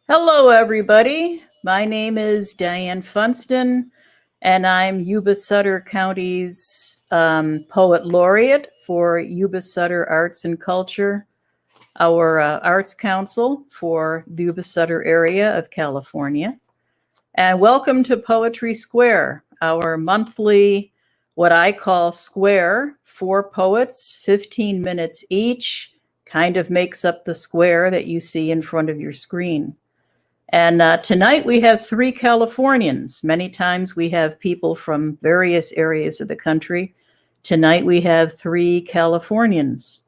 Hello, everybody. My name is Diane Funston, and I'm Yuba Sutter County's Poet Laureate for Yuba Sutter Arts and Culture, our arts council for the Yuba Sutter area of California. And welcome to Poetry Square, our monthly, what I call square, 4 poets, 15 minutes each, kind of makes up the square that you see in front of your screen. And tonight we have 3 Californians. Many times we have people from various areas of the country. Tonight we have 3 Californians.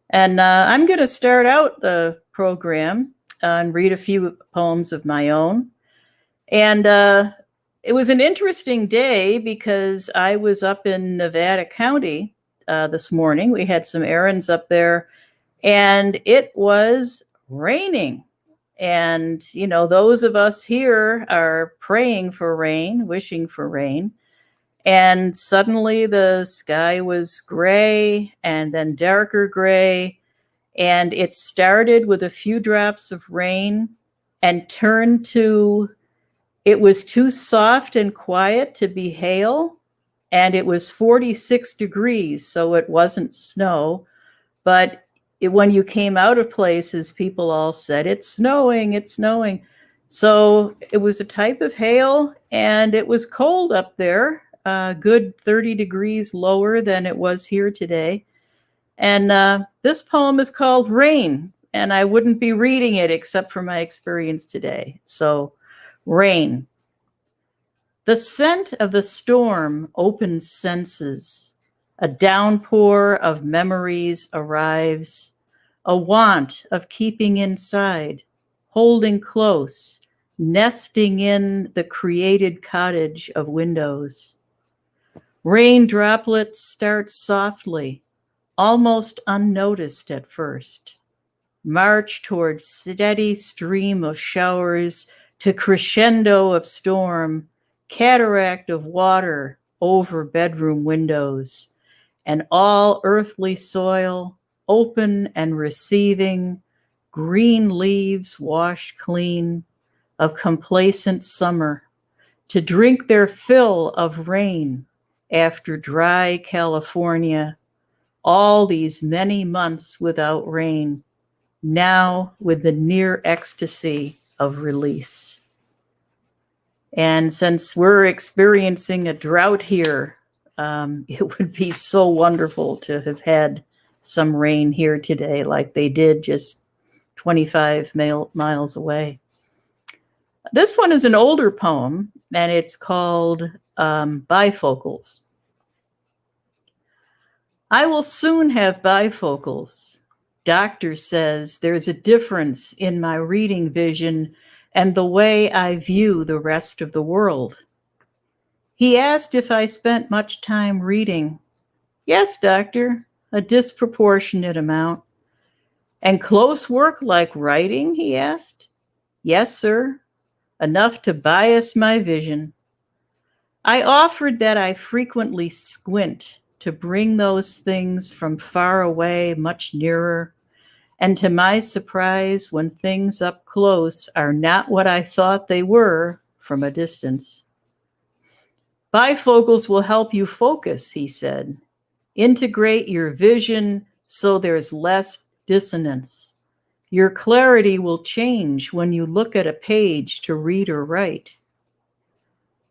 And I'm going to start out the program and read a few poems of my own. And it was an interesting day because I was up in Nevada County this morning. We had some errands up there, and it was raining. And, you know, those of us here are praying for rain, wishing for rain. And suddenly the sky was gray and then darker gray. And it started with a few drops of rain and turned to, it was too soft and quiet to be hail. And it was 46 degrees, so it wasn't snow. But when you came out of places, people all said, it's snowing, it's snowing. So it was a type of hail, and it was cold up there, good 30 degrees lower than it was here today. And this poem is called Rain, and I wouldn't be reading it except for my experience today. So, Rain. The scent of the storm opens senses. A downpour of memories arrives, a want of keeping inside, holding close, nesting in the created cottage of windows. Rain droplets start softly, almost unnoticed at first, march towards steady stream of showers to crescendo of storm, cataract of water over bedroom windows. And all earthly soil, open and receiving, green leaves washed clean of complacent summer, to drink their fill of rain after dry California, all these many months without rain, now with the near ecstasy of release. And since we're experiencing a drought here, it would be so wonderful to have had some rain here today like they did just 25 miles away. This one is an older poem, and it's called Bifocals. I will soon have bifocals. Doctor says there's a difference in my reading vision and the way I view the rest of the world. He asked if I spent much time reading. Yes, doctor, a disproportionate amount. And close work like writing, he asked. Yes, sir, enough to bias my vision. I offered that I frequently squint to bring those things from far away much nearer, and to my surprise, when things up close are not what I thought they were from a distance. Bifocals will help you focus, he said. Integrate your vision so there's less dissonance. Your clarity will change when you look at a page to read or write.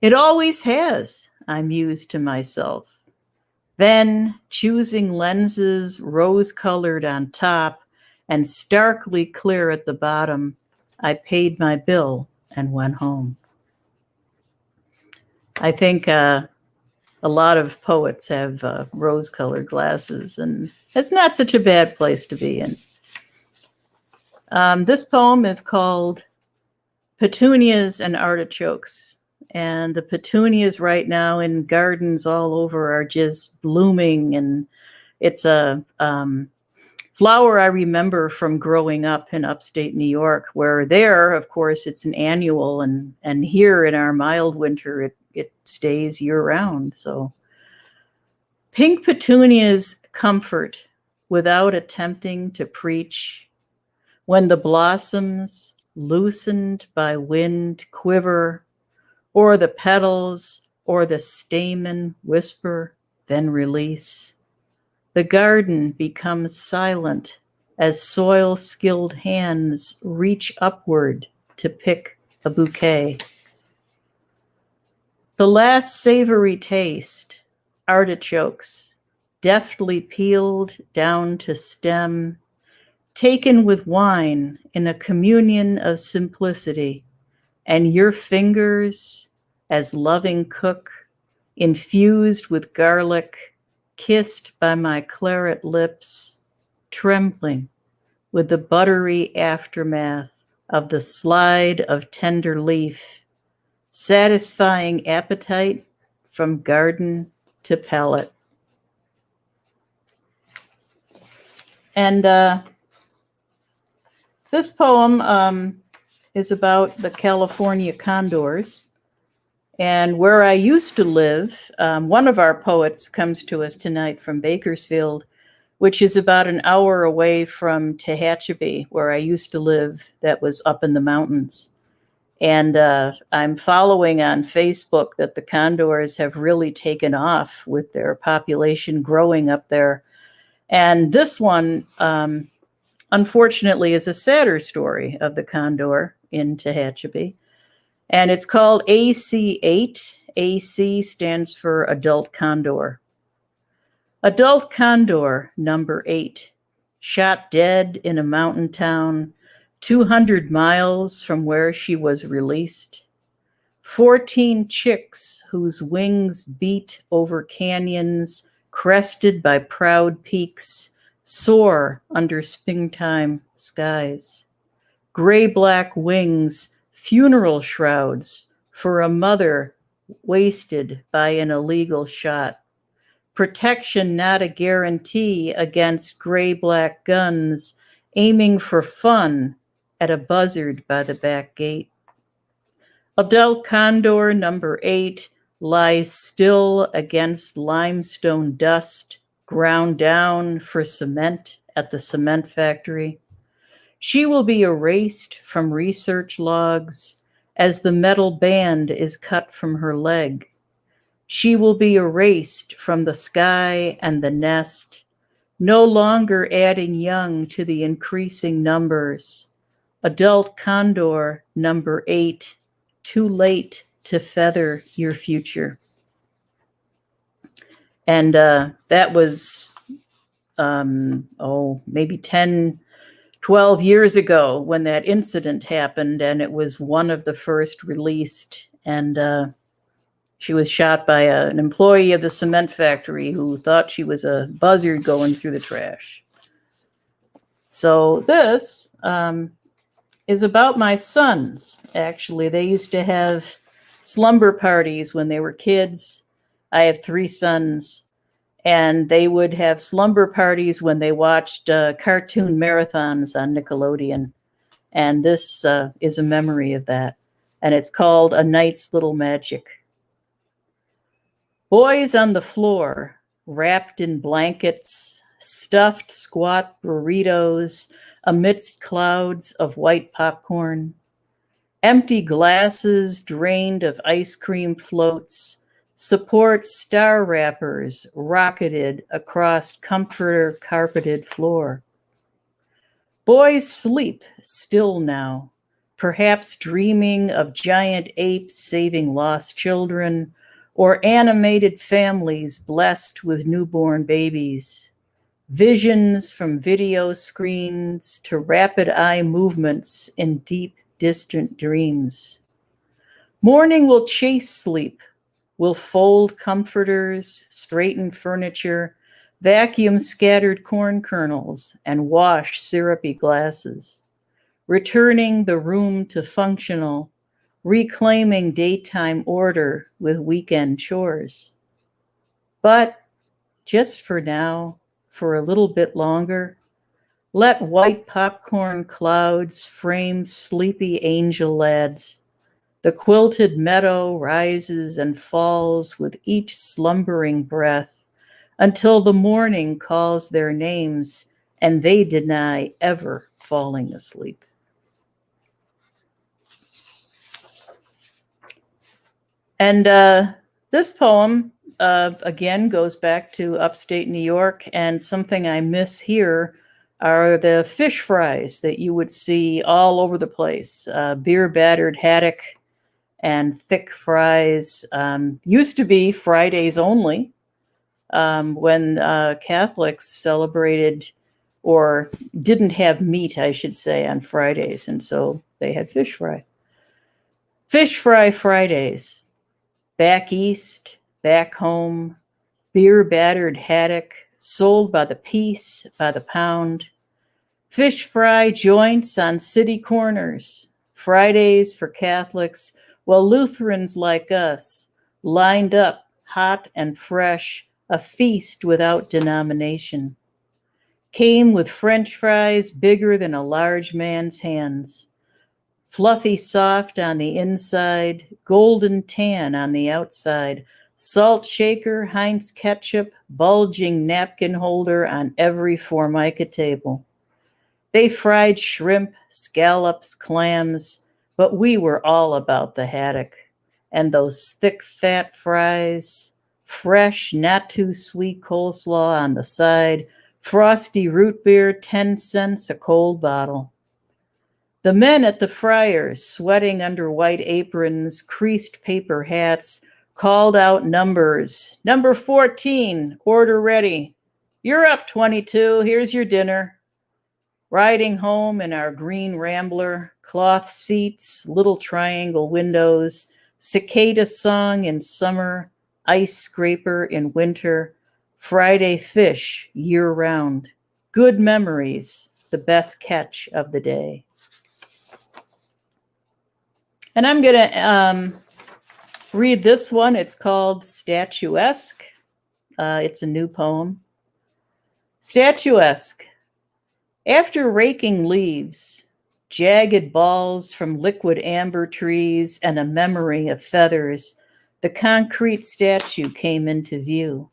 It always has, I mused to myself. Then, choosing lenses rose-colored on top and starkly clear at the bottom, I paid my bill and went home. I think a lot of poets have rose-colored glasses, and it's not such a bad place to be in. This poem is called Petunias and Artichokes. And the petunias right now in gardens all over are just blooming. And it's a flower I remember from growing up in upstate New York, where there, of course, it's an annual. And here in our mild winter, it stays year round. So pink petunias comfort without attempting to preach. When the blossoms, loosened by wind quiver, or the petals or the stamen whisper, then release. The garden becomes silent as soil-skilled hands reach upward to pick a bouquet. The last savory taste, artichokes, deftly peeled down to stem, taken with wine in a communion of simplicity, and your fingers, as loving cook, infused with garlic, kissed by my claret lips, trembling with the buttery aftermath of the slide of tender leaf, satisfying appetite from garden to palate. And this poem is about the California condors. And where I used to live, one of our poets comes to us tonight from Bakersfield, which is about an hour away from Tehachapi, where I used to live, that was up in the mountains. And I'm following on Facebook that the condors have really taken off with their population growing up there. And this one, unfortunately, is a sadder story of the condor in Tehachapi. And it's called AC8. AC stands for adult condor. Adult condor number 8, shot dead in a mountain town 200 miles from where she was released. 14 chicks whose wings beat over canyons crested by proud peaks soar under springtime skies. Gray-black wings, funeral shrouds for a mother wasted by an illegal shot. Protection not a guarantee against gray-black guns aiming for fun at a buzzard by the back gate. Adult condor number 8 lies still against limestone dust ground down for cement at the cement factory. She will be erased from research logs as the metal band is cut from her leg. She will be erased from the sky and the nest, no longer adding young to the increasing numbers. Adult condor number 8, too late to feather your future. And that was, maybe 10, 12 years ago when that incident happened, and it was one of the first released. And she was shot by an employee of the cement factory who thought she was a buzzard going through the trash. So this is about my sons, actually. They used to have slumber parties when they were kids. I have 3 sons, and they would have slumber parties when they watched cartoon marathons on Nickelodeon. And this is a memory of that. And it's called A Night's Little Magic. Boys on the floor, wrapped in blankets, stuffed squat burritos amidst clouds of white popcorn, empty glasses drained of ice cream floats, support star wrappers rocketed across comforter carpeted floor. Boys sleep still now, perhaps dreaming of giant apes saving lost children, or animated families blessed with newborn babies. Visions from video screens to rapid eye movements in deep, distant dreams. Morning will chase sleep, will fold comforters, straighten furniture, vacuum scattered corn kernels, and wash syrupy glasses, returning the room to functional, reclaiming daytime order with weekend chores. But just for now, for a little bit longer, let white popcorn clouds frame sleepy angel lads. The quilted meadow rises and falls with each slumbering breath until the morning calls their names and they deny ever falling asleep. And this poem, again, goes back to upstate New York, and something I miss here are the fish fries that you would see all over the place. Beer-battered haddock and thick fries. Used to be Fridays only, when Catholics celebrated or didn't have meat, I should say, on Fridays, and so they had fish fry. Fish fry Fridays. Back east, back home, beer-battered haddock, sold by the piece, by the pound. Fish fry joints on city corners, Fridays for Catholics, while Lutherans like us lined up, hot and fresh, a feast without denomination. Came with French fries bigger than a large man's hands. Fluffy soft on the inside, golden tan on the outside, salt shaker, Heinz ketchup, bulging napkin holder on every Formica table. They fried shrimp, scallops, clams, but we were all about the haddock and those thick, fat fries, fresh, not too sweet coleslaw on the side, frosty root beer, 10 cents a cold bottle. The men at the fryers, sweating under white aprons, creased paper hats, called out numbers. Number 14, order ready. You're up, 22, here's your dinner. Riding home in our green Rambler, cloth seats, little triangle windows, cicada song in summer, ice scraper in winter, Friday fish year round. Good memories, the best catch of the day. And I'm going to read this one. It's called Statuesque. It's a new poem. Statuesque. After raking leaves, jagged balls from liquid amber trees, and a memory of feathers, the concrete statue came into view.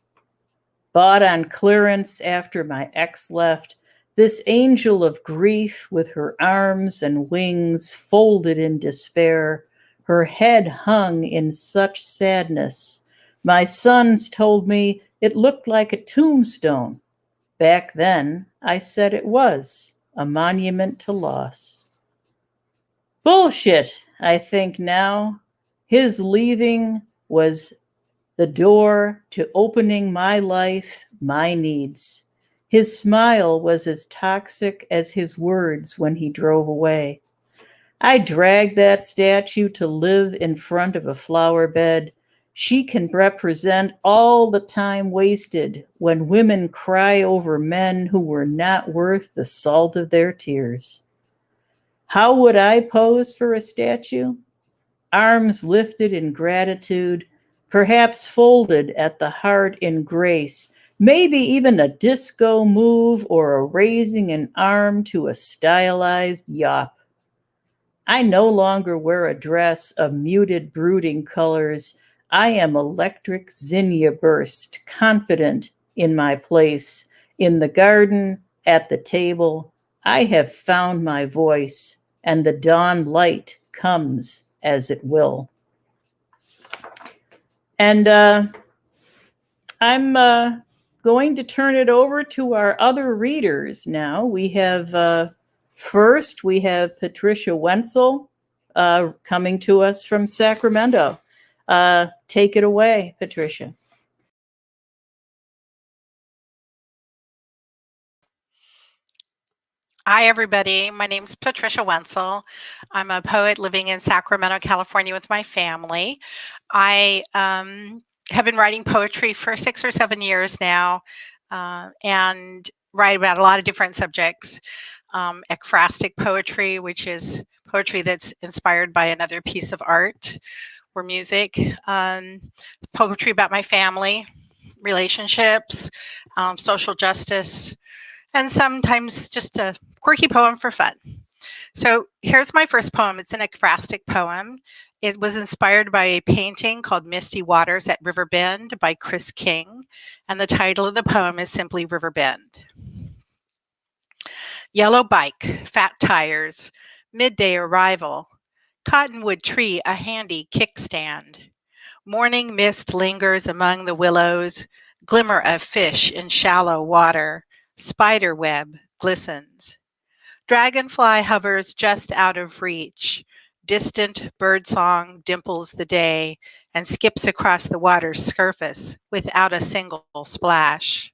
Bought on clearance after my ex left, this angel of grief with her arms and wings folded in despair, her head hung in such sadness. My sons told me it looked like a tombstone. Back then, I said it was a monument to loss. Bullshit, I think now. His leaving was the door to opening my life, my needs. His smile was as toxic as his words when he drove away. I dragged that statue to live in front of a flower bed. She can represent all the time wasted when women cry over men who were not worth the salt of their tears. How would I pose for a statue? Arms lifted in gratitude, perhaps folded at the heart in grace, maybe even a disco move or a raising an arm to a stylized yop. I no longer wear a dress of muted brooding colors. I am electric zinnia burst, confident in my place. In the garden, at the table, I have found my voice, and the dawn light comes as it will. And I'm going to turn it over to our other readers now. We have, first, we have Patricia Wenzel coming to us from Sacramento. Take it away, Patricia. Hi, everybody. My name is Patricia Wenzel. I'm a poet living in Sacramento, California with my family. I have been writing poetry for 6 or 7 years now and write about a lot of different subjects. Ekphrastic poetry, which is poetry that's inspired by another piece of art or music. Poetry about my family, relationships, social justice, and sometimes just a quirky poem for fun. So here's my first poem. It's an ekphrastic poem. It was inspired by a painting called Misty Waters at River Bend by Chris King, and the title of the poem is simply River Bend. Yellow bike, fat tires, midday arrival, cottonwood tree, a handy kickstand. Morning mist lingers among the willows, glimmer of fish in shallow water, spider web glistens. Dragonfly hovers just out of reach. Distant birdsong dimples the day and skips across the water's surface without a single splash.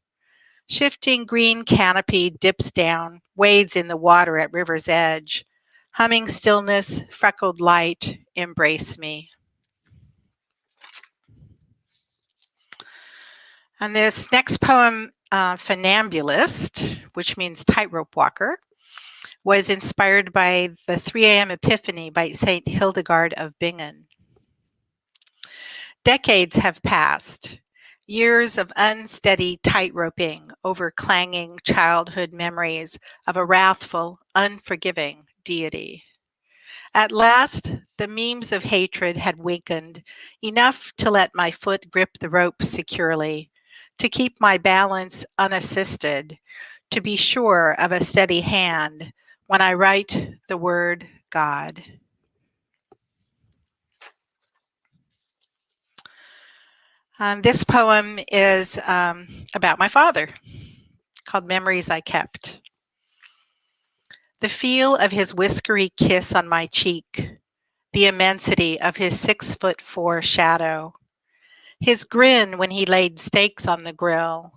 Shifting green canopy dips down, wades in the water at river's edge. Humming stillness, freckled light, embrace me. And this next poem, Funambulist, which means tightrope walker, was inspired by the 3 a.m. Epiphany by St. Hildegard of Bingen. Decades have passed, years of unsteady tightroping over clanging childhood memories of a wrathful, unforgiving deity. At last, the memes of hatred had weakened enough to let my foot grip the rope securely, to keep my balance unassisted, to be sure of a steady hand when I write the word God. This poem is about my father, called Memories I Kept. The feel of his whiskery kiss on my cheek, the immensity of his 6'4" shadow, his grin when he laid steaks on the grill,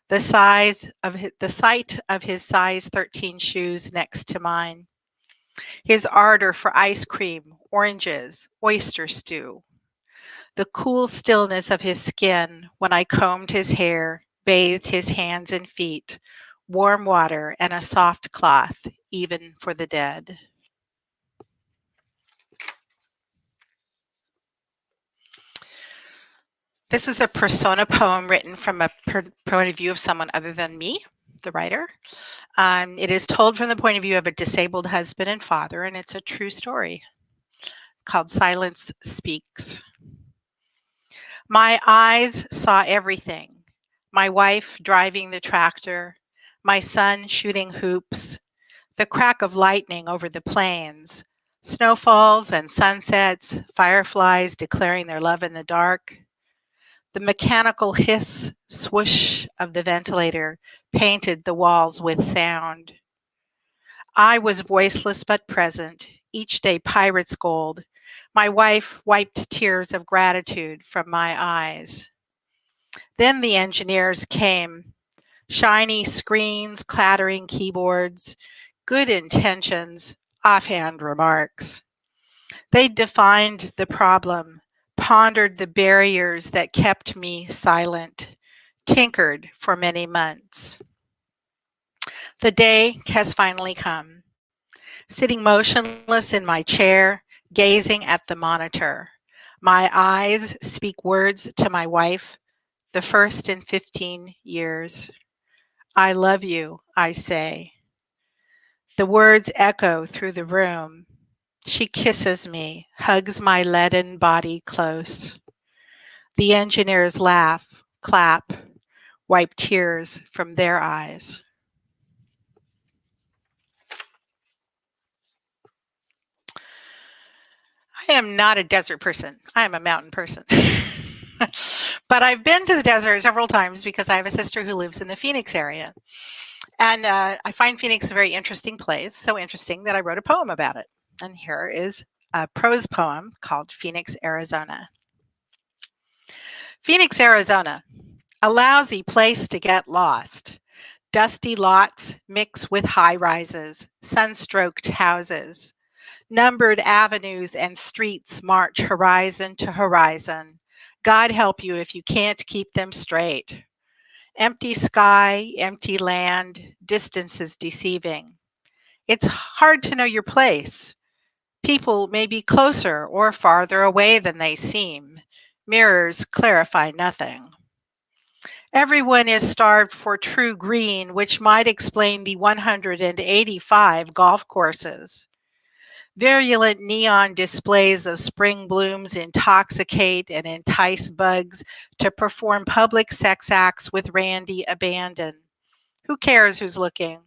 the sight of his size 13 shoes next to mine, his ardor for ice cream, oranges, oyster stew, the cool stillness of his skin when I combed his hair, bathed his hands and feet, warm water and a soft cloth, even for the dead. This is a persona poem written from a point of view of someone other than me, the writer. It is told from the point of view of a disabled husband and father, and it's a true story called Silence Speaks. My eyes saw everything. My wife driving the tractor, my son shooting hoops, the crack of lightning over the plains, snowfalls and sunsets, fireflies declaring their love in the dark, the mechanical hiss, swoosh of the ventilator painted the walls with sound. I was voiceless but present, each day pirate's gold. My wife wiped tears of gratitude from my eyes. Then the engineers came, shiny screens, clattering keyboards, good intentions, offhand remarks. They defined the problem, pondered the barriers that kept me silent, tinkered for many months. The day has finally come. Sitting motionless in my chair, gazing at the monitor. My eyes speak words to my wife, the first in 15 years. I love you, I say. The words echo through the room. She kisses me, hugs my leaden body close. The engineers laugh, clap, wipe tears from their eyes. I am not a desert person. I am a mountain person. But I've been to the desert several times because I have a sister who lives in the Phoenix area. And I find Phoenix a very interesting place, so interesting that I wrote a poem about it. And here is a prose poem called Phoenix, Arizona. Phoenix, Arizona, a lousy place to get lost. Dusty lots mix with high rises, sun-stroked houses. Numbered avenues and streets march horizon to horizon. God help you if you can't keep them straight. Empty sky, empty land, distance is deceiving. It's hard to know your place. People may be closer or farther away than they seem. Mirrors clarify nothing. Everyone is starved for true green, which might explain the 185 golf courses. Virulent neon displays of spring blooms intoxicate and entice bugs to perform public sex acts with randy abandon. Who cares who's looking?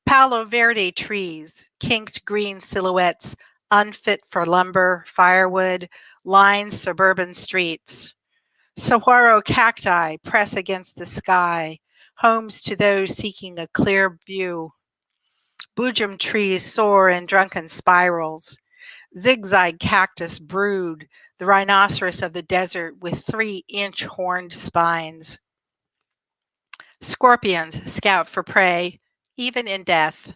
Palo Verde trees, kinked green silhouettes unfit for lumber, firewood, line suburban streets. Saguaro cacti press against the sky, homes to those seeking a clear view. Boojum trees soar in drunken spirals. Zigzag cactus brood, the rhinoceros of the desert with 3-inch horned spines. Scorpions scout for prey, even in death.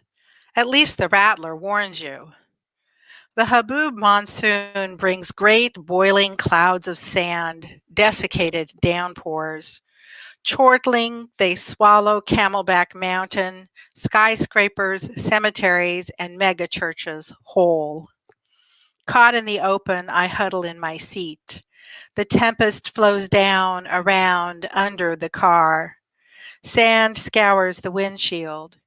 At least the rattler warns you. The Haboob monsoon brings great boiling clouds of sand, desiccated downpours. Chortling, they swallow Camelback Mountain, skyscrapers, cemeteries, and megachurches whole. Caught in the open, I huddle in my seat. The tempest flows down, around, under the car. Sand scours the windshield.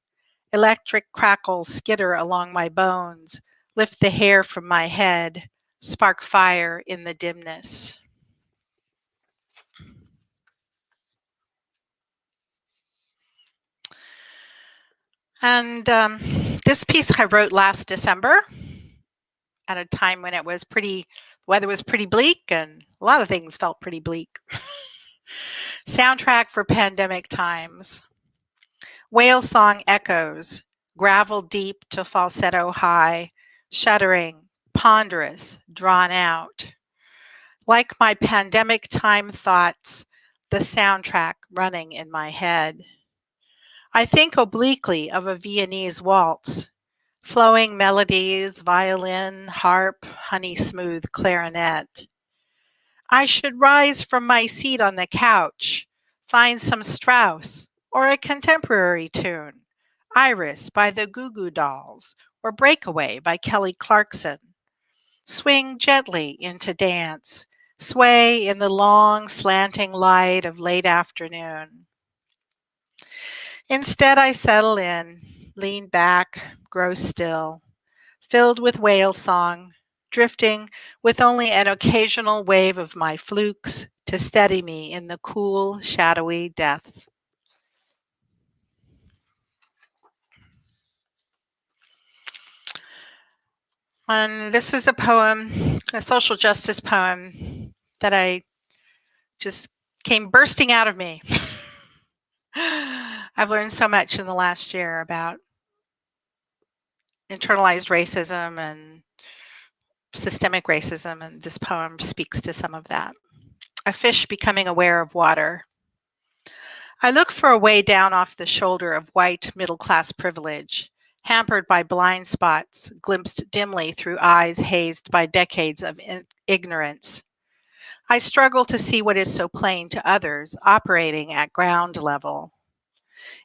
Electric crackles skitter along my bones, lift the hair from my head, spark fire in the dimness. And this piece I wrote last December at a time when weather was pretty bleak and a lot of things felt pretty bleak. Soundtrack for pandemic times. Whale song echoes, gravel deep to falsetto high, shuddering, ponderous, drawn out. Like my pandemic time thoughts, the soundtrack running in my head. I think obliquely of a Viennese waltz, flowing melodies, violin, harp, honey-smooth clarinet. I should rise from my seat on the couch, find some Strauss or a contemporary tune, Iris by the Goo Goo Dolls or Breakaway by Kelly Clarkson. Swing gently into dance, sway in the long slanting light of late afternoon. Instead, I settle in, lean back, grow still, filled with whale song, drifting with only an occasional wave of my flukes to steady me in the cool, shadowy depths. And this is a poem, a social justice poem that I just came bursting out of me. I've learned so much in the last year about internalized racism and systemic racism, and this poem speaks to some of that. A fish becoming aware of water. I look for a way down off the shoulder of white middle-class privilege, hampered by blind spots, glimpsed dimly through eyes hazed by decades of ignorance. I struggle to see what is so plain to others operating at ground level.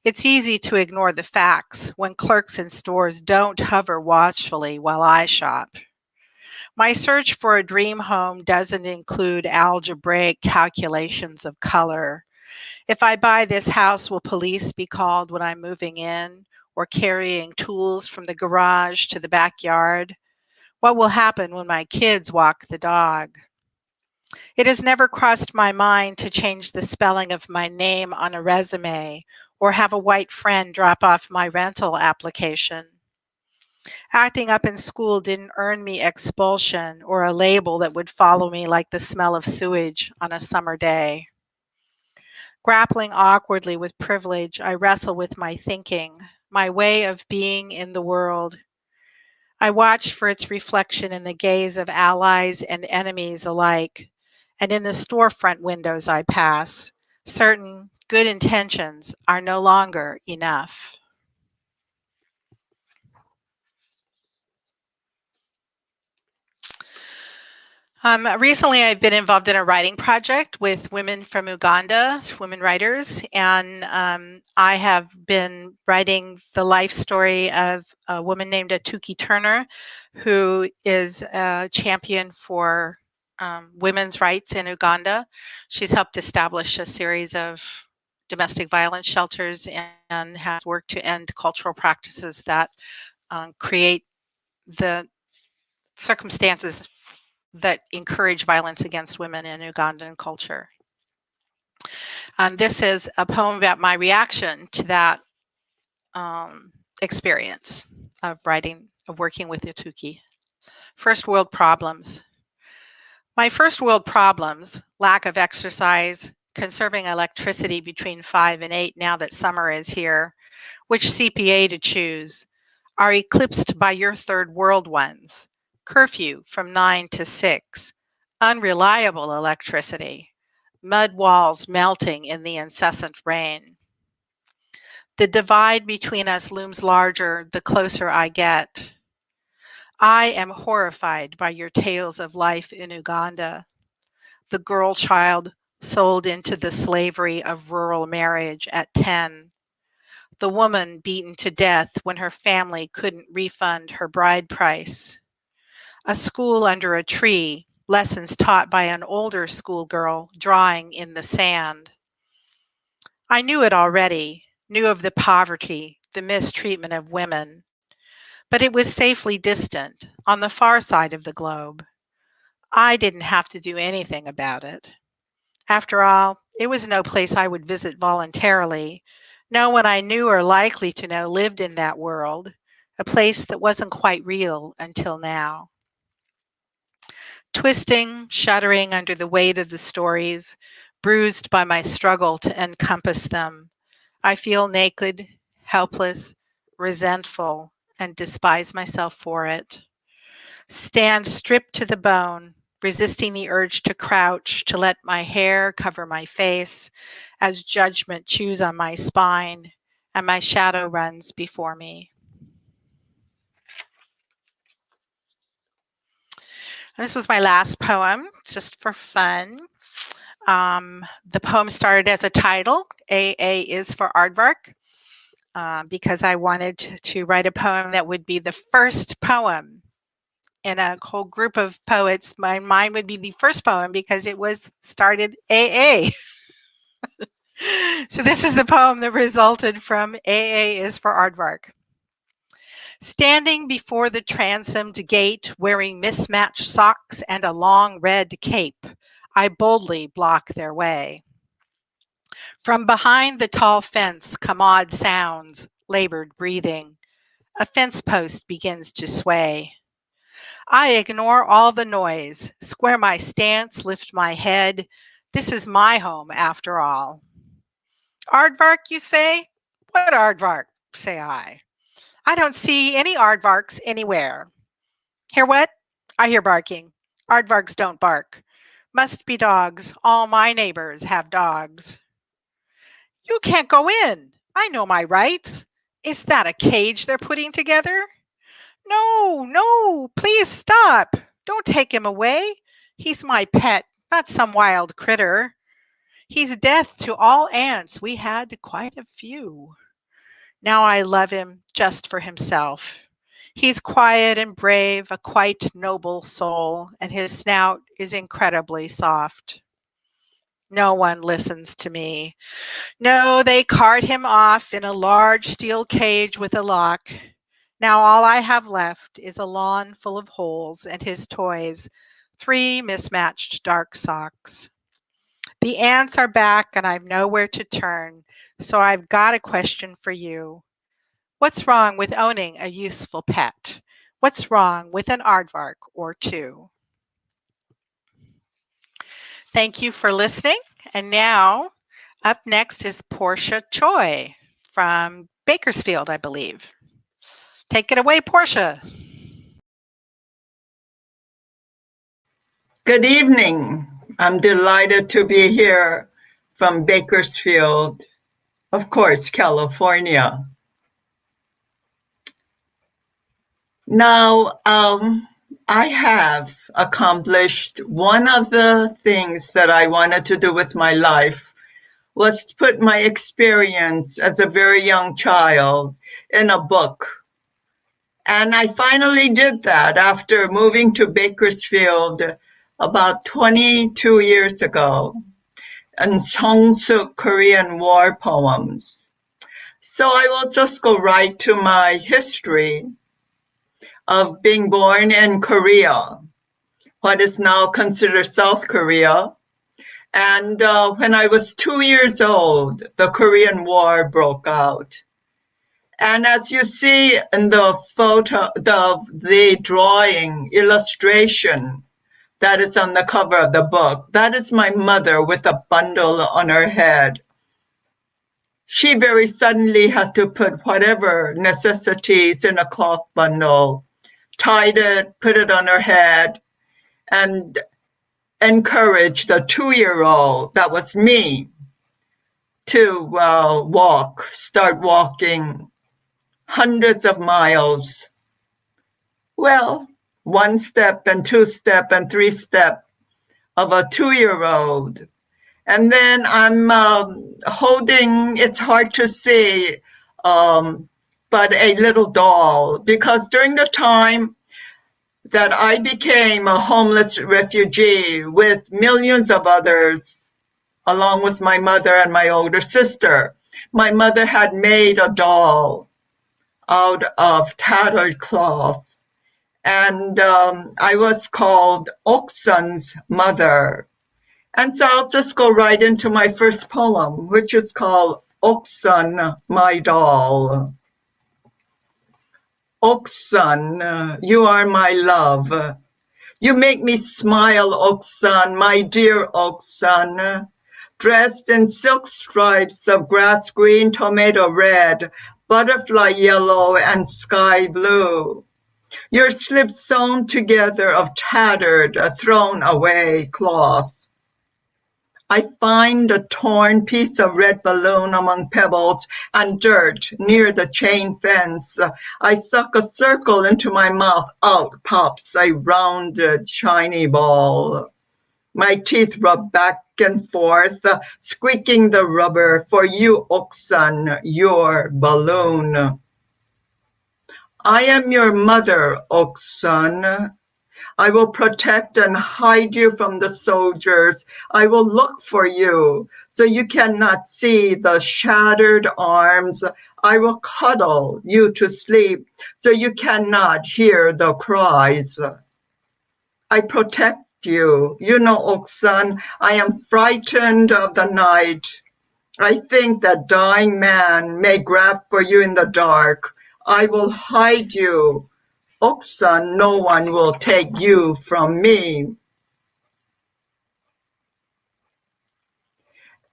It's easy to ignore the facts when clerks in stores don't hover watchfully while I shop. My search for a dream home doesn't include algebraic calculations of color. If I buy this house, will police be called when I'm moving in or carrying tools from the garage to the backyard? What will happen when my kids walk the dog? It has never crossed my mind to change the spelling of my name on a resume or have a white friend drop off my rental application. Acting up in school didn't earn me expulsion or a label that would follow me like the smell of sewage on a summer day. Grappling awkwardly with privilege, I wrestle with my thinking, my way of being in the world. I watch for its reflection in the gaze of allies and enemies alike, and in the storefront windows I pass. Certain good intentions are no longer enough. Recently, I've been involved in a writing project with women from Uganda, women writers, and I have been writing the life story of a woman named Atuki Turner, who is a champion for women's rights in Uganda. She's helped establish a series of domestic violence shelters and has worked to end cultural practices that create the circumstances that encourage violence against women in Ugandan culture. This is a poem about my reaction to that experience of working with Atuki First world problems. My first world problems, lack of exercise, conserving electricity between 5 and 8 now that summer is here, which CPA to choose, are eclipsed by your third world ones. Curfew from 9 to 6, unreliable electricity, mud walls melting in the incessant rain. The divide between us looms larger the closer I get. I am horrified by your tales of life in Uganda. The girl child sold into the slavery of rural marriage at 10. The woman beaten to death when her family couldn't refund her bride price. A school under a tree, lessons taught by an older schoolgirl drawing in the sand. I knew it already, knew of the poverty, the mistreatment of women, but it was safely distant, on the far side of the globe. I didn't have to do anything about it. After all, it was no place I would visit voluntarily. No one I knew or likely to know lived in that world, a place that wasn't quite real until now. Twisting, shuddering under the weight of the stories, bruised by my struggle to encompass them, I feel naked, helpless, resentful, and despise myself for it. Stand stripped to the bone, resisting the urge to crouch, to let my hair cover my face as judgment chews on my spine and my shadow runs before me. And this was my last poem, just for fun. The poem started as a title, AA is for Aardvark, because I wanted to write a poem that would be the first poem in a whole group of poets. Mine would be the first poem because it was started AA. So this is the poem that resulted from AA is for Aardvark. Standing before the transomed gate, wearing mismatched socks and a long red cape, I boldly block their way. From behind the tall fence come odd sounds, labored breathing. A fence post begins to sway. I ignore all the noise, square my stance, lift my head. This is my home after all. Aardvark, you say? What aardvark, say I. I don't see any aardvarks anywhere. Hear what? I hear barking. Aardvarks don't bark. Must be dogs. All my neighbors have dogs. You can't go in. I know my rights. Is that a cage they're putting together? No, no, please stop. Don't take him away. He's my pet, not some wild critter. He's death to all ants. We had quite a few. Now I love him just for himself. He's quiet and brave, a quite noble soul, and his snout is incredibly soft. No one listens to me. No, they cart him off in a large steel cage with a lock. Now all I have left is a lawn full of holes and his toys, 3 mismatched dark socks. The ants are back and I've nowhere to turn, so I've got a question for you. What's wrong with owning a useful pet? What's wrong with an aardvark or two? Thank you for listening. And now, up next is Portia Choi from Bakersfield, I believe. Take it away, Portia. Good evening. I'm delighted to be here from Bakersfield, of course, California. Now, I have accomplished one of the things that I wanted to do with my life was to put my experience as a very young child in a book. And I finally did that after moving to Bakersfield about 22 years ago, and Seong-suk Korean War poems. So I will just go right to my history of being born in Korea, what is now considered South Korea. And when I was 2 years old, the Korean War broke out. And as you see in the photo, the drawing illustration that is on the cover of the book, that is my mother with a bundle on her head. She very suddenly had to put whatever necessities in a cloth bundle, tied it, put it on her head, and encouraged a 2-year-old, that was me, to start walking hundreds of miles. Well, 1 step and 2 step and 3 step of a 2-year-old. And then I'm holding, it's hard to see, but a little doll, because during the time that I became a homeless refugee with millions of others, along with my mother and my older sister, my mother had made a doll out of tattered cloth. And I was called Okson's mother. And so I'll just go right into my first poem, which is called Okson, My Doll. Okson, you are my love. You make me smile, Okson, my dear Okson. Dressed in silk stripes of grass green, tomato red, butterfly yellow, and sky blue. Your slips sewn together of tattered, thrown away cloth. I find a torn piece of red balloon among pebbles and dirt near the chain fence. I suck a circle into my mouth. Out pops a rounded, shiny ball. My teeth rub back and forth, squeaking the rubber for you, Okson, your balloon. I am your mother, Okson. I will protect and hide you from the soldiers. I will look for you so you cannot see the shattered arms. I will cuddle you to sleep so you cannot hear the cries. I protect you. You know, Okson, I am frightened of the night. I think that dying man may grab for you in the dark. I will hide you. Okson, no one will take you from me.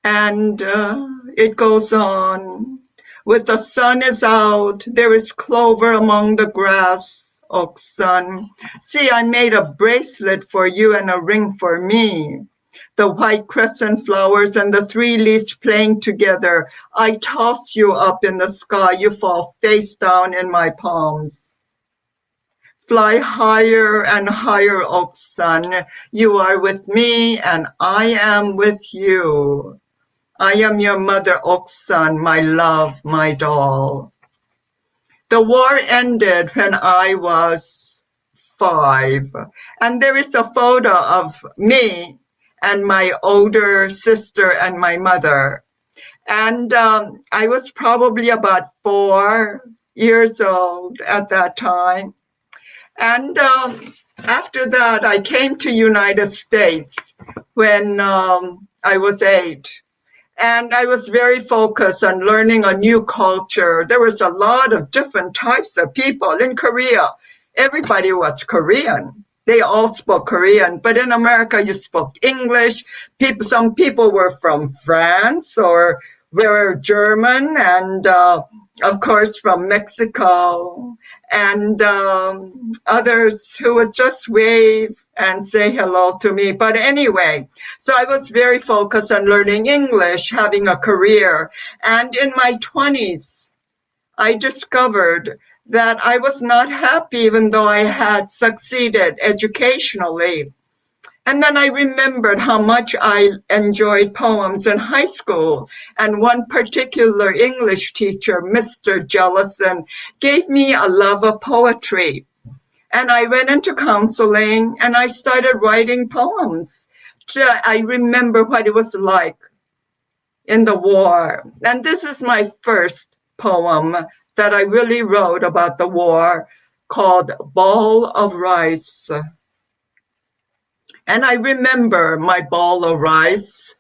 And it goes on. With the sun is out, there is clover among the grass, Okson. See, I made a bracelet for you and a ring for me. The white crescent flowers and the 3 leaves playing together. I toss you up in the sky. You fall face down in my palms. Fly higher and higher, Okson. You are with me and I am with you. I am your mother, Okson, my love, my doll. The war ended when I was 5. And there is a photo of me and my older sister and my mother. And I was probably about 4 years old at that time. And after that, I came to United States when I was 8. And I was very focused on learning a new culture. There was a lot of different types of people in Korea. Everybody was Korean. They all spoke Korean. But in America, you spoke English. Some people were from France or were German and of course, from Mexico, and others who would just wave and say hello to me. But anyway, so I was very focused on learning English, having a career. And in my 20s, I discovered that I was not happy even though I had succeeded educationally. And then I remembered how much I enjoyed poems in high school. And one particular English teacher, Mr. Jellison, gave me a love of poetry. And I went into counseling and I started writing poems. I remember what it was like in the war. And this is my first poem that I really wrote about the war, called Ball of Rice. And I remember my ball of rice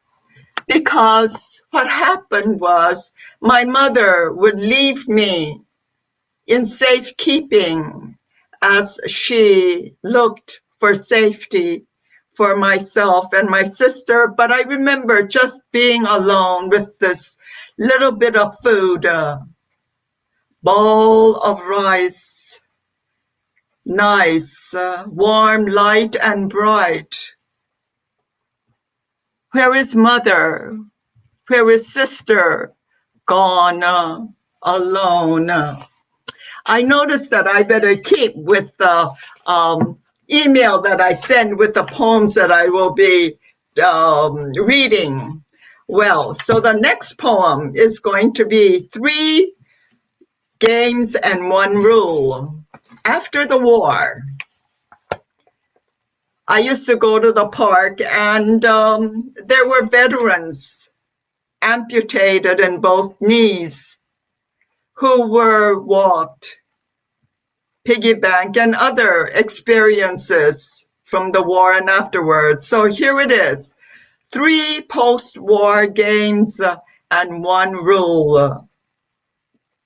because what happened was my mother would leave me in safekeeping as she looked for safety for myself and my sister. But I remember just being alone with this little bit of food, bowl of rice, nice, warm, light, and bright. Where is mother? Where is sister? Gone alone. I noticed that I better keep with the email that I send with the poems that I will be reading. Well, so the next poem is going to be 3 Games and 1 Rule. After the war, I used to go to the park, and there were veterans amputated in both knees who were walked, piggyback, and other experiences from the war and afterwards. So here it is, 3 post-war games and 1 rule.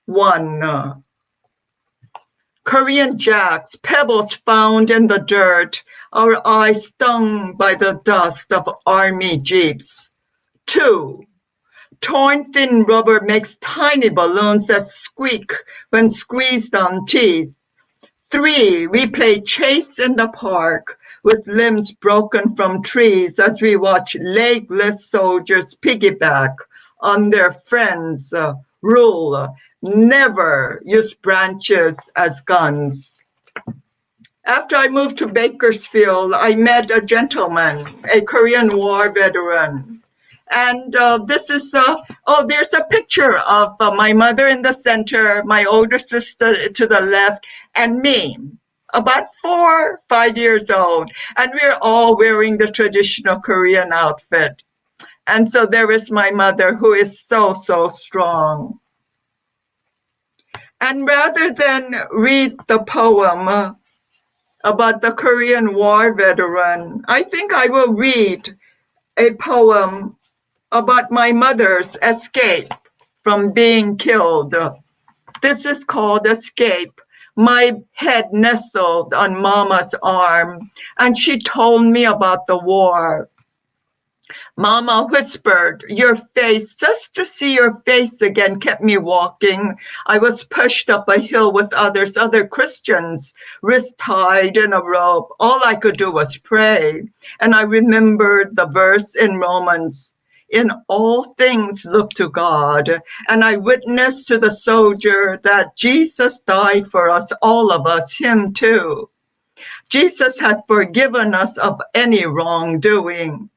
1. Korean jacks, pebbles found in the dirt, our eyes stung by the dust of army jeeps. 2. Torn thin rubber makes tiny balloons that squeak when squeezed on teeth. 3. We play chase in the park with limbs broken from trees as we watch legless soldiers piggyback on their friends' rule. Never use branches as guns. After I moved to Bakersfield, I met a gentleman, a Korean War veteran. And this is, there's a picture of my mother in the center, my older sister to the left, and me, about 4, 5 years old. And we're all wearing the traditional Korean outfit. And so there is my mother, who is so, so strong. And rather than read the poem about the Korean War veteran, I think I will read a poem about my mother's escape from being killed. This is called Escape. My head nestled on Mama's arm, and she told me about the war. Mama whispered, your face, just to see your face again kept me walking. I was pushed up a hill with other Christians, wrist tied in a rope. All I could do was pray. And I remembered the verse in Romans, in all things look to God. And I witnessed to the soldier that Jesus died for us, all of us, him too. Jesus had forgiven us of any wrongdoing.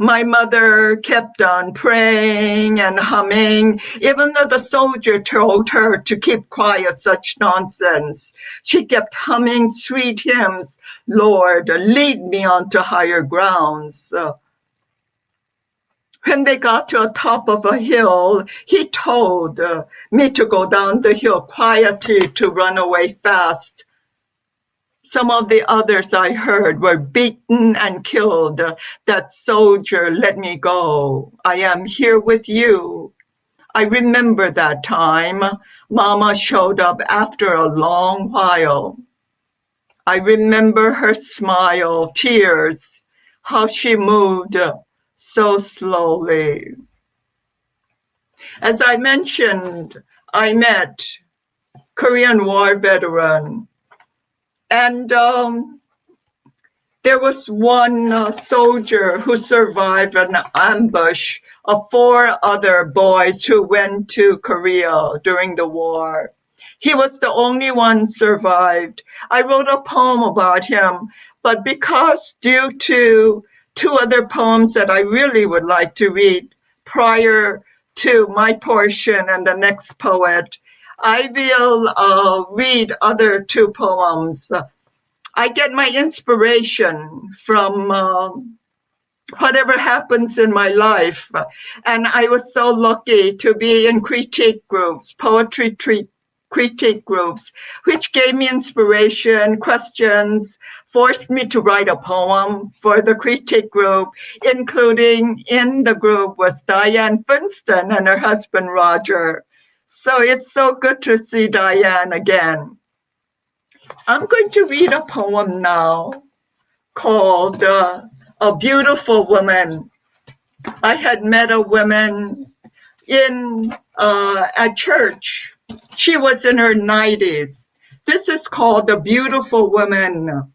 My mother kept on praying and humming, even though the soldier told her to keep quiet, such nonsense. She kept humming sweet hymns, Lord, lead me on to higher grounds. When they got to the top of a hill, he told me to go down the hill quietly to run away fast. Some of the others I heard were beaten and killed. That soldier let me go. I am here with you. I remember that time. Mama showed up after a long while. I remember her smile, tears, how she moved so slowly. As I mentioned, I met Korean War veteran. And there was one soldier who survived an ambush of 4 other boys who went to Korea during the war. He was the only one survived. I wrote a poem about him, but because due to 2 other poems that I really would like to read prior to my portion and the next poet, I will read other 2 poems. I get my inspiration from whatever happens in my life. And I was so lucky to be in critique groups, poetry critique groups, which gave me inspiration, questions, forced me to write a poem for the critique group, including in the group was Diane Funston and her husband, Roger. So it's so good to see Diane again. I'm going to read a poem now called A Beautiful Woman. I had met a woman at church. She was in her 90s. This is called A Beautiful Woman.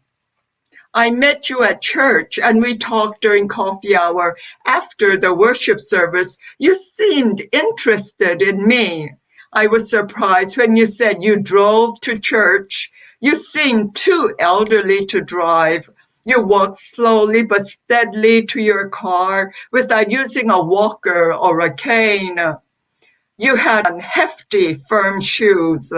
I met you at church and we talked during coffee hour after the worship service. You seemed interested in me. I was surprised when you said you drove to church. You seemed too elderly to drive. You walked slowly but steadily to your car without using a walker or a cane. You had on hefty, firm shoes.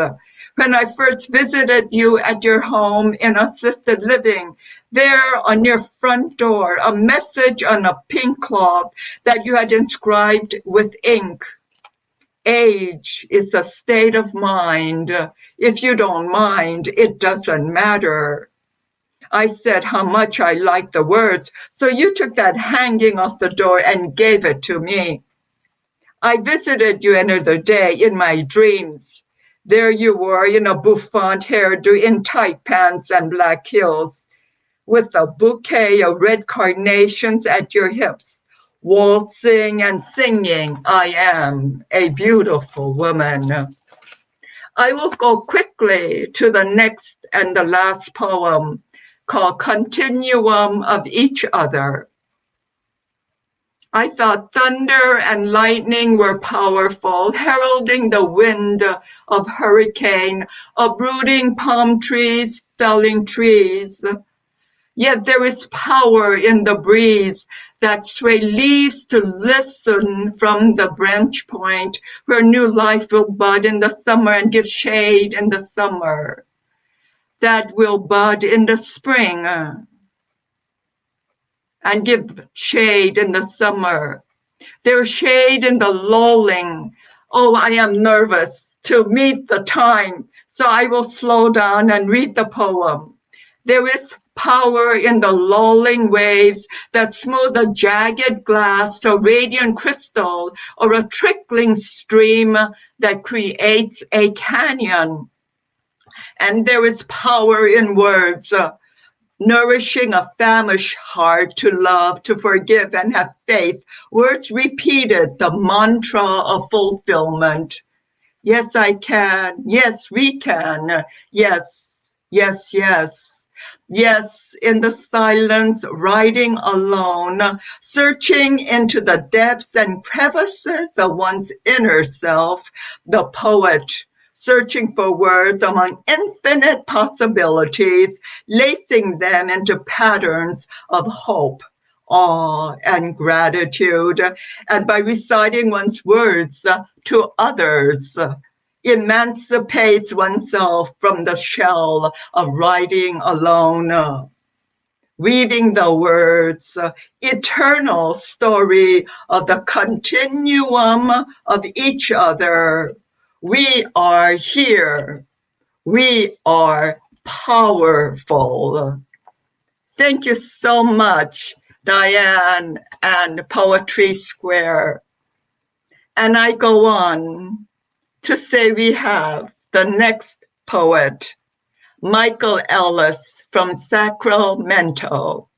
When I first visited you at your home in assisted living, there on your front door, a message on a pink cloth that you had inscribed with ink. Age is a state of mind. If you don't mind, it doesn't matter. I said how much I liked the words, so you took that hanging off the door and gave it to me. I visited you another day in my dreams. There you were in a bouffant hairdo in tight pants and black heels, with a bouquet of red carnations at your hips, waltzing and singing, I am a beautiful woman. I will go quickly to the next and the last poem called Continuum of Each Other. I thought thunder and lightning were powerful, heralding the wind of hurricane, uprooting palm trees, felling trees. Yet there is power in the breeze that sway leaves to listen from the branch point where new life will bud in the summer and give shade in the summer, that will bud in the spring and give shade in the summer. There's shade in the lulling. Oh, I am nervous to meet the time, so I will slow down and read the poem. There is power in the lulling waves that smooth a jagged glass to radiant crystal or a trickling stream that creates a canyon. And there is power in words, nourishing a famished heart to love, to forgive, and have faith. Words repeated, the mantra of fulfillment. Yes, I can. Yes, we can. Yes, yes, yes. Yes, in the silence, riding alone, searching into the depths and crevices of one's inner self, the poet, searching for words among infinite possibilities, lacing them into patterns of hope, awe, and gratitude, and by reciting one's words to others, emancipates oneself from the shell of writing alone, weaving the words, eternal story of the continuum of each other. We are here. We are powerful. Thank you so much, Diane and Poetry Square. And I go on to say we have the next poet, Michael Ellis from Sacramento.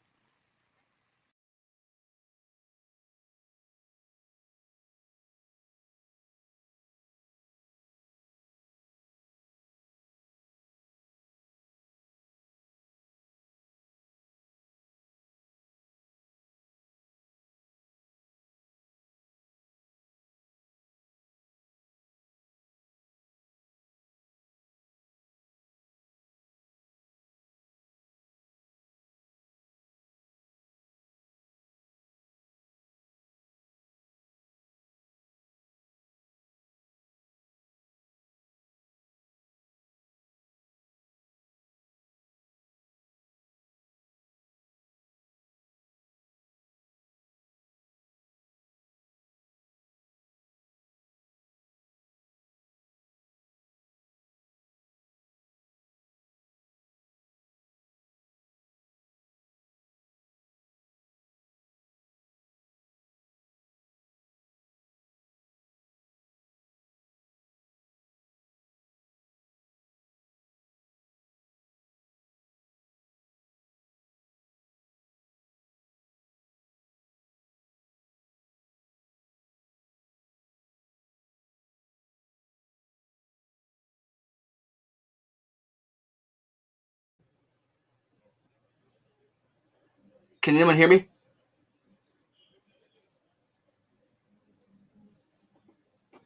Can anyone hear me?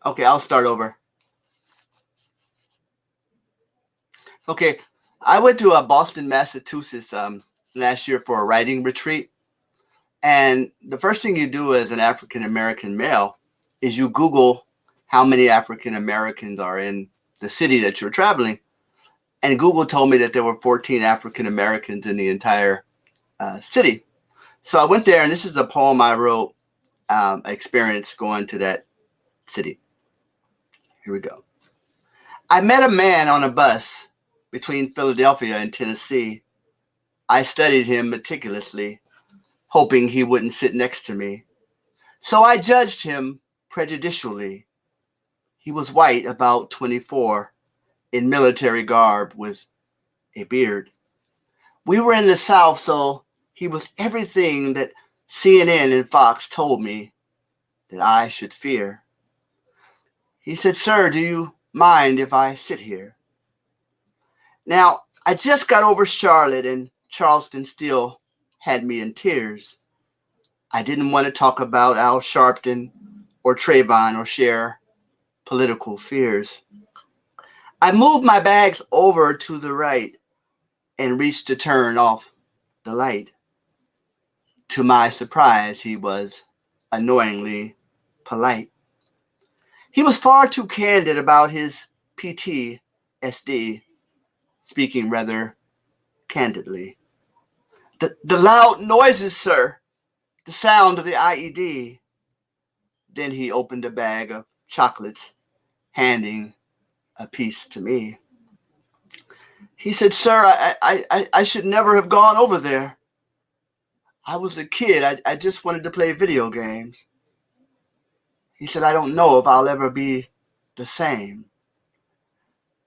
Okay, I'll start over. Okay, I went to Boston, Massachusetts last year for a writing retreat. And the first thing you do as an African-American male is you Google how many African-Americans are in the city that you're traveling. And Google told me that there were 14 African-Americans in the entire city. So I went there, and this is a poem I wrote, experience going to that city. Here we go. I met a man on a bus between Philadelphia and Tennessee. I studied him meticulously, hoping he wouldn't sit next to me. So I judged him prejudicially. He was white, about 24, in military garb with a beard. We were in the South, so he was everything that CNN and Fox told me that I should fear. He said, "Sir, do you mind if I sit here?" Now, I just got over Charlotte, and Charleston still had me in tears. I didn't want to talk about Al Sharpton or Trayvon or share political fears. I moved my bags over to the right and reached to turn off the light. To my surprise, he was annoyingly polite. He was far too candid about his PTSD, speaking rather candidly. The loud noises, sir, the sound of the IED. Then he opened a bag of chocolates, handing a piece to me. He said, "Sir, I should never have gone over there. I was a kid. I just wanted to play video games." He said, "I don't know if I'll ever be the same."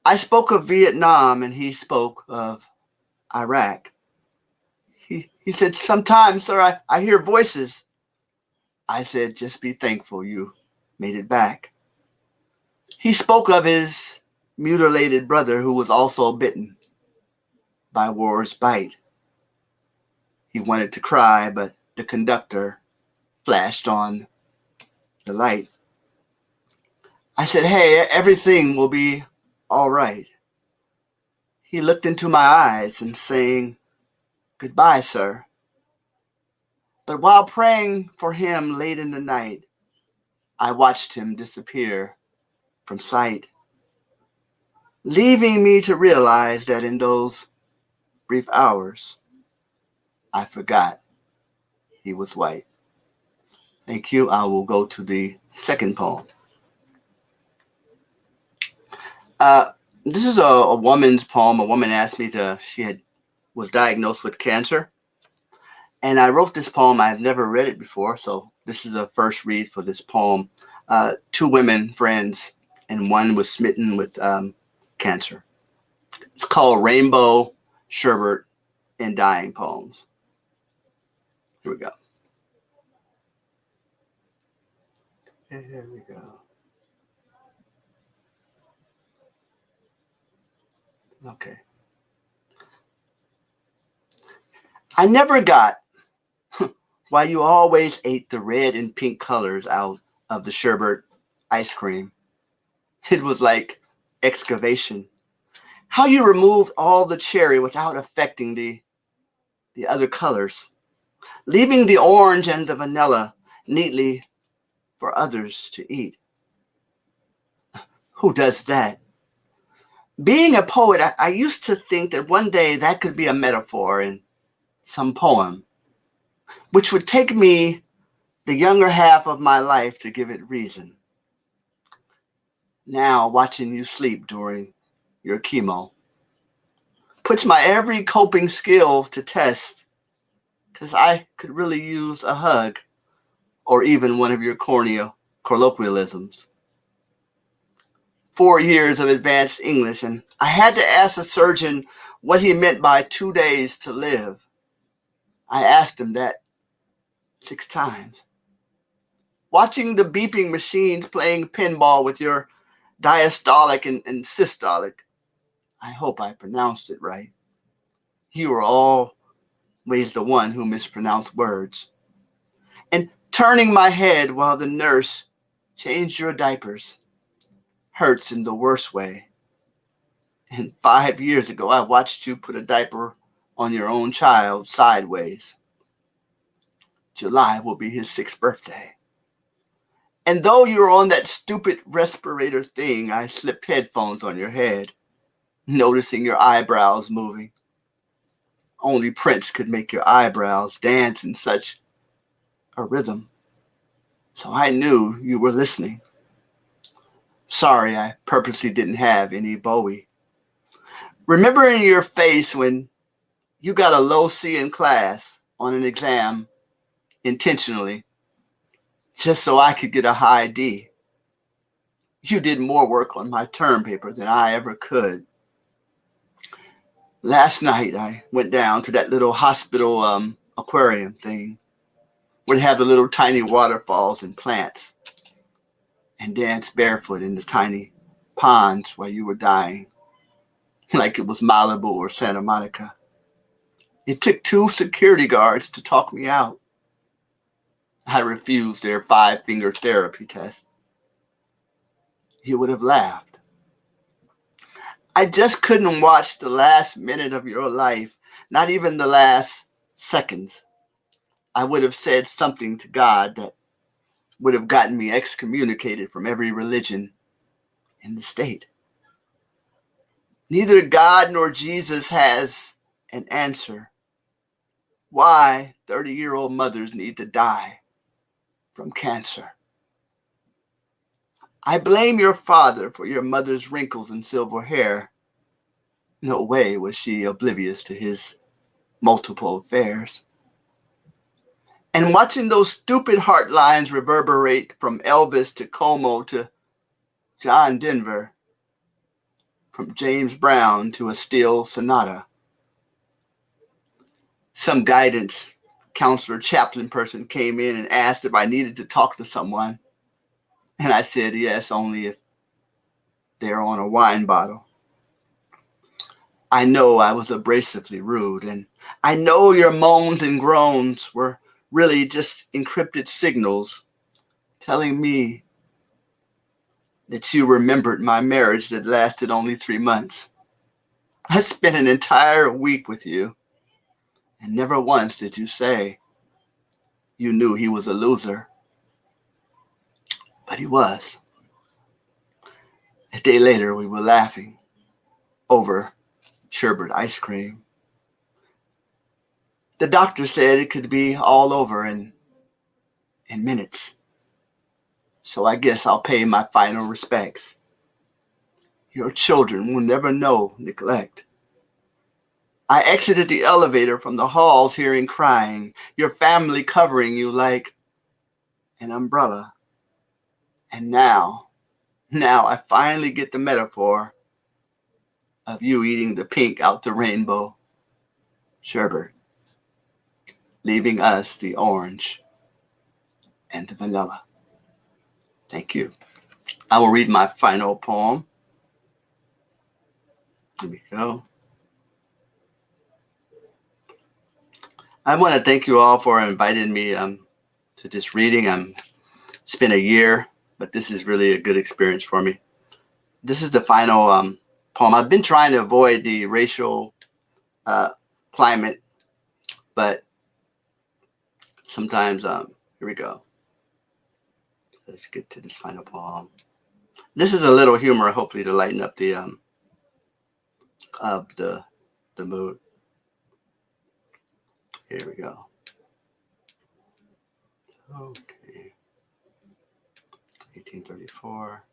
I spoke of Vietnam, and he spoke of Iraq. He said, "Sometimes, sir, I hear voices." I said, "Just be thankful you made it back." He spoke of his mutilated brother who was also bitten by war's bite. He wanted to cry, but the conductor flashed on the light. I said, "Hey, everything will be all right." He looked into my eyes and saying, "Goodbye, sir." But while praying for him late in the night, I watched him disappear from sight, leaving me to realize that in those brief hours, I forgot he was white. Thank you. I will go to the second poem. This is a woman's poem. A woman asked me was diagnosed with cancer. And I wrote this poem. I've never read it before, so this is a first read for this poem. Two women friends, and one was smitten with cancer. It's called Rainbow, Sherbet, and Dying Poems. Here we go. Here we go. Okay. I never got why you always ate the red and pink colors out of the sherbet ice cream. It was like excavation. How you removed all the cherry without affecting the other colors, leaving the orange and the vanilla neatly for others to eat. Who does that? Being a poet, I used to think that one day that could be a metaphor in some poem, which would take me the younger half of my life to give it reason. Now, watching you sleep during your chemo puts my every coping skill to test, because I could really use a hug or even one of your cornea colloquialisms. 4 years of advanced English, and I had to ask a surgeon what he meant by 2 days to live. I asked him that 6 times. Watching the beeping machines playing pinball with your diastolic and systolic, I hope I pronounced it right. You are all weighs the one who mispronounced words. And turning my head while the nurse changed your diapers hurts in the worst way. And 5 years ago, I watched you put a diaper on your own child sideways. July will be his 6th birthday. And though you're on that stupid respirator thing, I slipped headphones on your head, noticing your eyebrows moving. Only Prince could make your eyebrows dance in such a rhythm. So I knew you were listening. Sorry, I purposely didn't have any Bowie. Remembering your face when you got a low C in class on an exam intentionally, just so I could get a high D. You did more work on my term paper than I ever could. Last night, I went down to that little hospital aquarium thing where they have the little tiny waterfalls and plants, and danced barefoot in the tiny ponds while you were dying, like it was Malibu or Santa Monica. It took 2 security guards to talk me out. I refused their 5-finger therapy test. You would have laughed. I just couldn't watch the last minute of your life, not even the last seconds. I would have said something to God that would have gotten me excommunicated from every religion in the state. Neither God nor Jesus has an answer why 30-year-old mothers need to die from cancer. I blame your father for your mother's wrinkles and silver hair. No way was she oblivious to his multiple affairs. And watching those stupid heart lines reverberate from Elvis to Como to John Denver, from James Brown to a Steel Sonata. Some guidance counselor chaplain person came in and asked if I needed to talk to someone. And I said yes, only if they're on a wine bottle. I know I was abrasively rude, and I know your moans and groans were really just encrypted signals telling me that you remembered my marriage that lasted only 3 months. I spent an entire week with you, and never once did you say you knew he was a loser. But he was. A day later, we were laughing over sherbet ice cream. The doctor said it could be all over in minutes. So I guess I'll pay my final respects. Your children will never know neglect. I exited the elevator from the halls hearing crying, your family covering you like an umbrella. And now I finally get the metaphor of you eating the pink out the rainbow sherbet, leaving us the orange and the vanilla. Thank you. I will read my final poem. Here we go. I want to thank you all for inviting me to this reading. It's been a year, but this is really a good experience for me. This is the final poem. I've been trying to avoid the racial climate, but sometimes, here we go. Let's get to this final poem. This is a little humor, hopefully, to lighten up the mood. Here we go. Okay. 1834.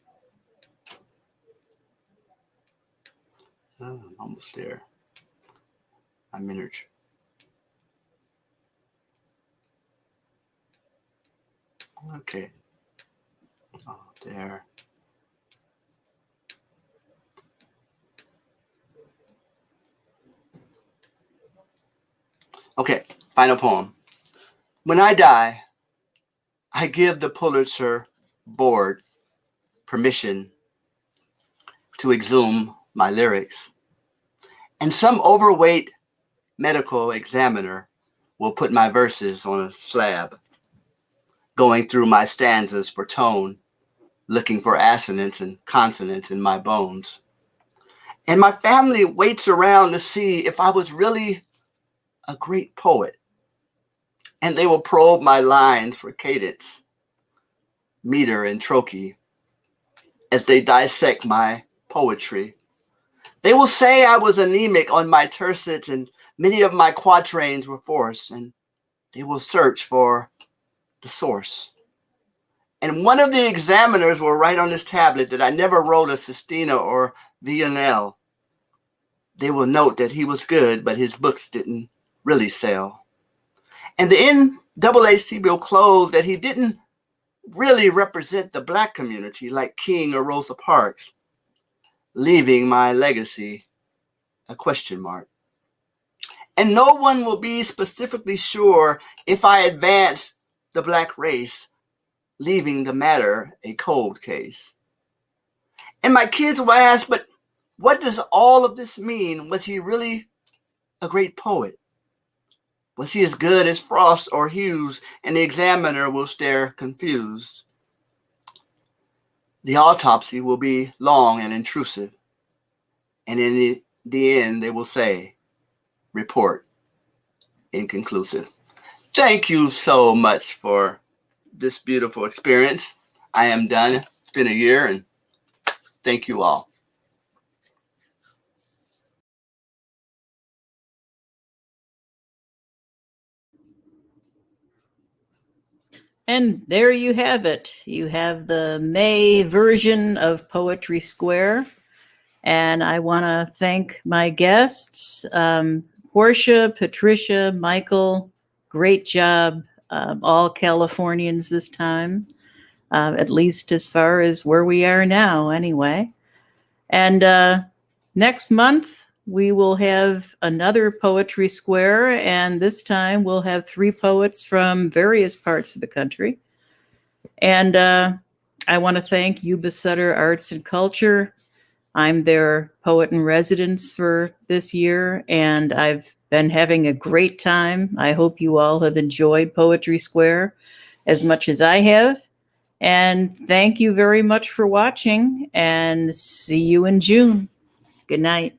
Oh, I'm almost there. I'm miniature. Okay. Oh, there. Okay, final poem. When I die, I give the Pulitzer board permission to exhume my lyrics. And some overweight medical examiner will put my verses on a slab, going through my stanzas for tone, looking for assonance and consonants in my bones. And my family waits around to see if I was really a great poet. And they will probe my lines for cadence, meter, and trochee as they dissect my poetry. They will say I was anemic on my tercets and many of my quatrains were forced, and they will search for the source. And one of the examiners will write on this tablet that I never wrote a Sestina or Villanelle. They will note that he was good, but his books didn't really sell. And the NAACP will close that he didn't really represent the Black community like King or Rosa Parks, leaving my legacy a question mark. And no one will be specifically sure if I advance the Black race, leaving the matter a cold case. And my kids will ask, but what does all of this mean? Was he really a great poet? Was he as good as Frost or Hughes? And the examiner will stare confused. The autopsy will be long and intrusive. And in the end, they will say, report inconclusive. Thank you so much for this beautiful experience. I am done. It's been a year, and thank you all. And there you have it. You have the May version of Poetry Square. And I want to thank my guests, Portia, Patricia, Michael. Great job. All Californians this time, at least as far as where we are now anyway. And next month, we will have another Poetry Square, and this time we'll have 3 poets from various parts of the country. And I want to thank YubaSutterArts&Culture. I'm their poet in residence for this year, and I've been having a great time. I hope you all have enjoyed Poetry Square as much as I have. And thank you very much for watching, and see you in June. Good night.